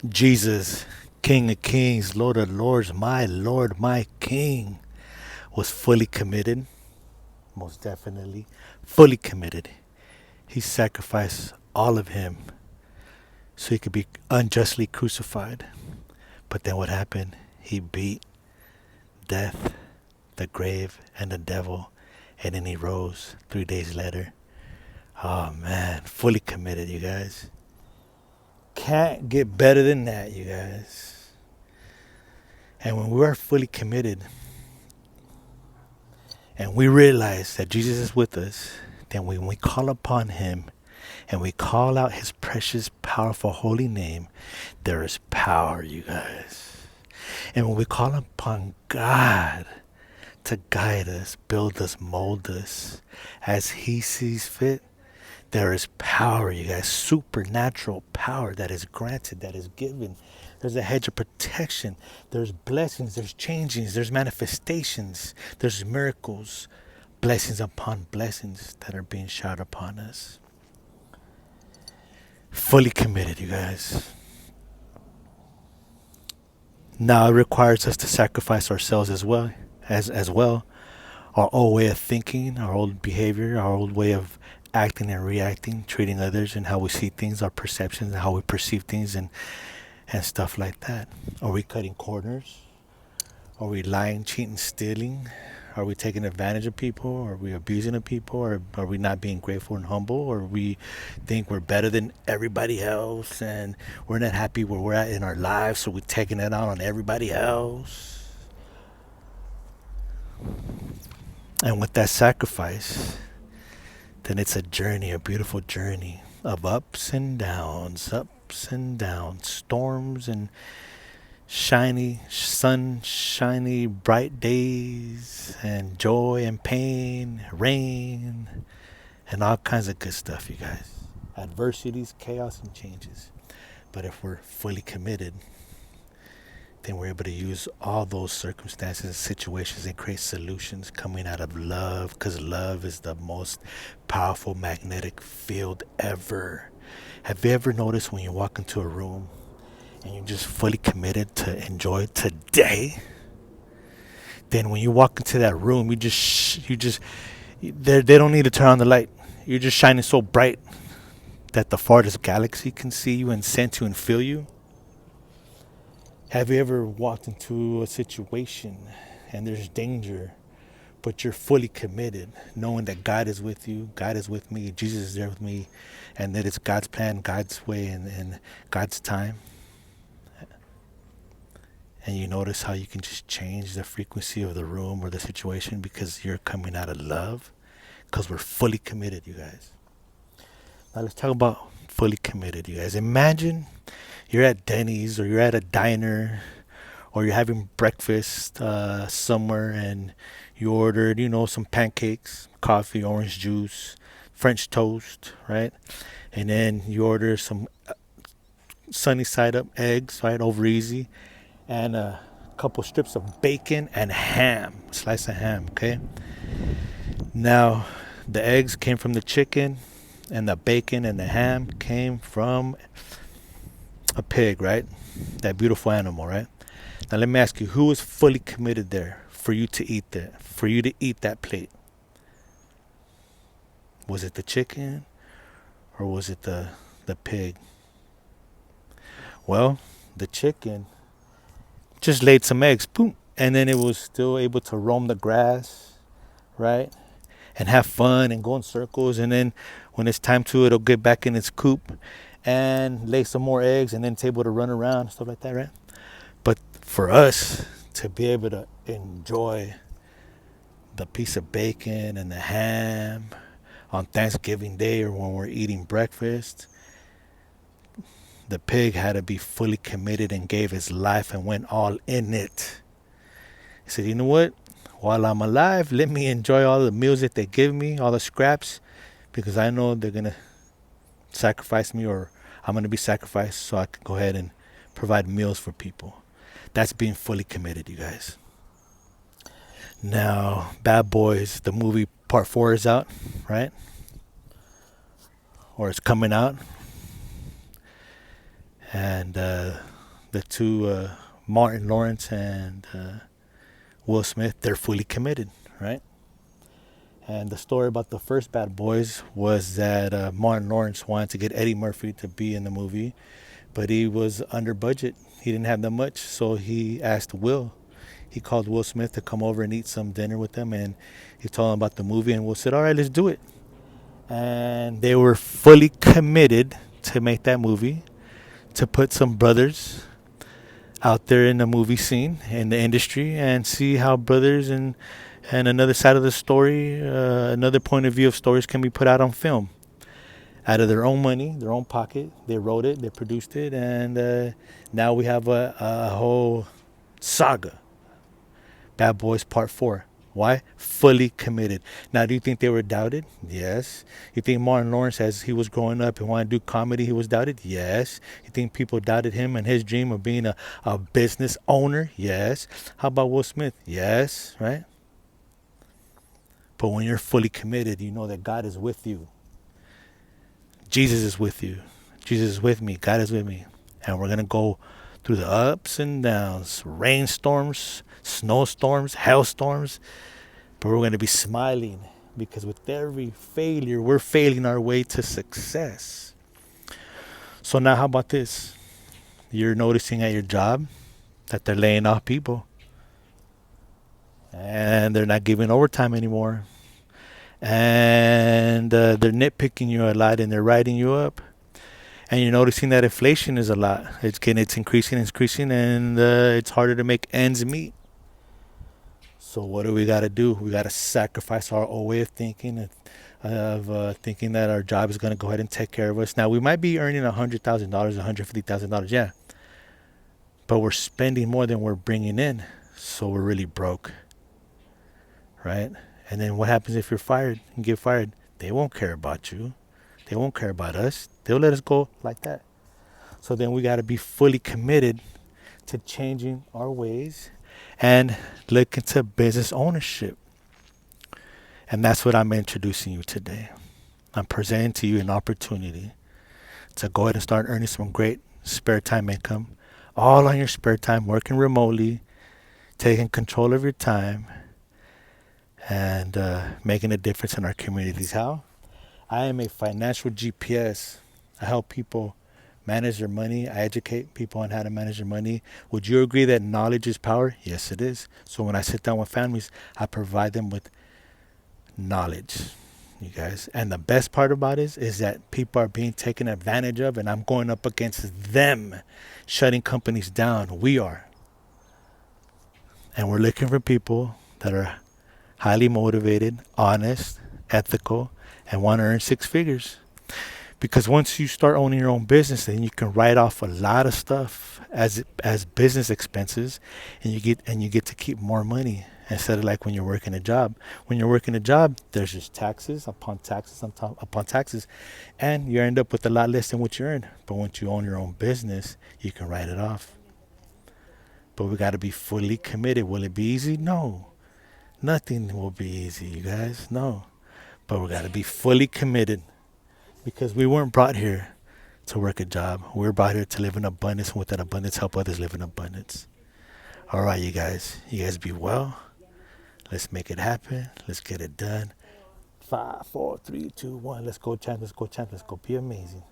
Jesus, King of Kings, Lord of Lords, my Lord, my King, was fully committed, most definitely, fully committed. He sacrificed all of him so he could be unjustly crucified. But then what happened? He beat death, the grave, and the devil, and then he rose 3 days later. Oh man, fully committed, you guys. Can't get better than that, you guys. And when we're fully committed and we realize that Jesus is with us, then when we call upon him and we call out his precious, powerful, holy name, there is power, you guys. And when we call upon God to guide us, build us, mold us as he sees fit, there is power, you guys, supernatural power that is granted, that is given. There's a hedge of protection. There's blessings, there's changings, there's manifestations, there's miracles, blessings upon blessings that are being showered upon us. Fully committed, you guys. Now it requires us to sacrifice ourselves as well. Our old way of thinking, our old behavior, our old way of acting and reacting, treating others, and how we see things, our perceptions, and how we perceive things, and stuff like that. Are we cutting corners? Are we lying, cheating, stealing? Are we taking advantage of people? Are we abusing of people? Or are we not being grateful and humble? Or we think we're better than everybody else and we're not happy where we're at in our lives, so we're taking it out on everybody else? And with that sacrifice, then it's a journey, a beautiful journey of ups and downs, storms and sunshiny, bright days, and joy and pain, rain, and all kinds of good stuff, you guys. Adversities, chaos, and changes. But if we're fully committed, then we're able to use all those circumstances and situations and create solutions coming out of love, because love is the most powerful magnetic field ever. Have you ever noticed when you walk into a room and you're just fully committed to enjoy today? Then when you walk into that room, they don't need to turn on the light. You're just shining so bright that the farthest galaxy can see you and sense you and feel you. Have you ever walked into a situation and there's danger, but you're fully committed, knowing that God is with you, God is with me, Jesus is there with me, and that it's God's plan, God's way, and God's time? And you notice how you can just change the frequency of the room or the situation because you're coming out of love, because we're fully committed, you guys. Now let's talk about fully committed, you guys. Imagine you're at Denny's or you're at a diner or you're having breakfast somewhere and you ordered, some pancakes, coffee, orange juice, French toast, right? And then you order some sunny side up eggs, right, over easy, and a couple strips of bacon and ham, slice of ham, okay? Now, the eggs came from the chicken, and the bacon and the ham came from a pig, right? That beautiful animal, right? Now let me ask you, who was fully committed there for you to eat that plate? Was it the chicken or was it the pig? Well, the chicken just laid some eggs, boom, and then it was still able to roam the grass, right? And have fun and go in circles, and then when it's time to, it'll get back in its coop and lay some more eggs, and then it's able to run around and stuff like that, right? But for us to be able to enjoy the piece of bacon and the ham on Thanksgiving Day or when we're eating breakfast, the pig had to be fully committed and gave his life and went all in it. He said, you know what? While I'm alive, let me enjoy all the meals that they give me, all the scraps, because I know they're going to sacrifice me, or I'm going to be sacrificed so I can go ahead and provide meals for people. That's being fully committed, you guys. Now, Bad Boys, the movie part 4 is out, right? Or it's coming out. And the two, Martin Lawrence and Will Smith, they're fully committed, right? And the story about the first Bad Boys was that Martin Lawrence wanted to get Eddie Murphy to be in the movie, but he was under budget. He didn't have that much, so he asked Will. He called Will Smith to come over and eat some dinner with him, and he told him about the movie, and Will said, "All right, let's do it." And they were fully committed to make that movie, to put some brothers out there in the movie scene, in the industry, and see how brothers and another side of the story, another point of view of stories can be put out on film. Out of their own money, their own pocket, they wrote it, they produced it, and now we have a whole saga, Bad Boys Part 4. Why? Fully committed. Now, do you think they were doubted? Yes. You think Martin Lawrence, as he was growing up and wanted to do comedy, he was doubted? Yes. You think people doubted him and his dream of being a business owner? Yes. How about Will Smith? Yes, right? But when you're fully committed, you know that God is with you. Jesus is with you. Jesus is with me. God is with me. And we're going to go through the ups and downs, rainstorms, snowstorms, hailstorms. But we're going to be smiling because with every failure, we're failing our way to success. So now how about this? You're noticing at your job that they're laying off people. And they're not giving overtime anymore. And they're nitpicking you a lot and they're writing you up. And you're noticing that inflation is a lot. It's increasing, and it's harder to make ends meet. So what do we got to do? We got to sacrifice our old way of thinking, thinking that our job is going to go ahead and take care of us. Now we might be earning $100,000, $150,000, yeah, but we're spending more than we're bringing in, so we're really broke, right? And then what happens if you're fired and get fired? They won't care about you. They won't care about us. They'll let us go like that. So then we got to be fully committed to changing our ways and look into business ownership. And that's what I'm introducing you today. I'm presenting to you an opportunity to go ahead and start earning some great spare time income, all on your spare time, working remotely, taking control of your time, and making a difference in our communities. How? I am a financial GPS. I help people manage their money. I educate people on how to manage their money. Would you agree that knowledge is power? Yes, it is. So when I sit down with families, I provide them with knowledge, you guys. And the best part about it is that people are being taken advantage of, and I'm going up against them, shutting companies down. We are. And we're looking for people that are highly motivated, honest, ethical, and want to earn six figures. Because once you start owning your own business, then you can write off a lot of stuff as business expenses, and you get to keep more money instead of like when you're working a job. When you're working a job, there's just taxes upon taxes upon taxes, and you end up with a lot less than what you earn. But once you own your own business, you can write it off. But we got to be fully committed. Will it be easy? No. Nothing will be easy, you guys. No. But we got to be fully committed. Because we weren't brought here to work a job. We were brought here to live in abundance, and with that abundance, help others live in abundance. All right, you guys. You guys be well. Let's make it happen. Let's get it done. 5, 4, 3, 2, 1. Let's go, champ. Let's go, champ. Let's go. Be amazing.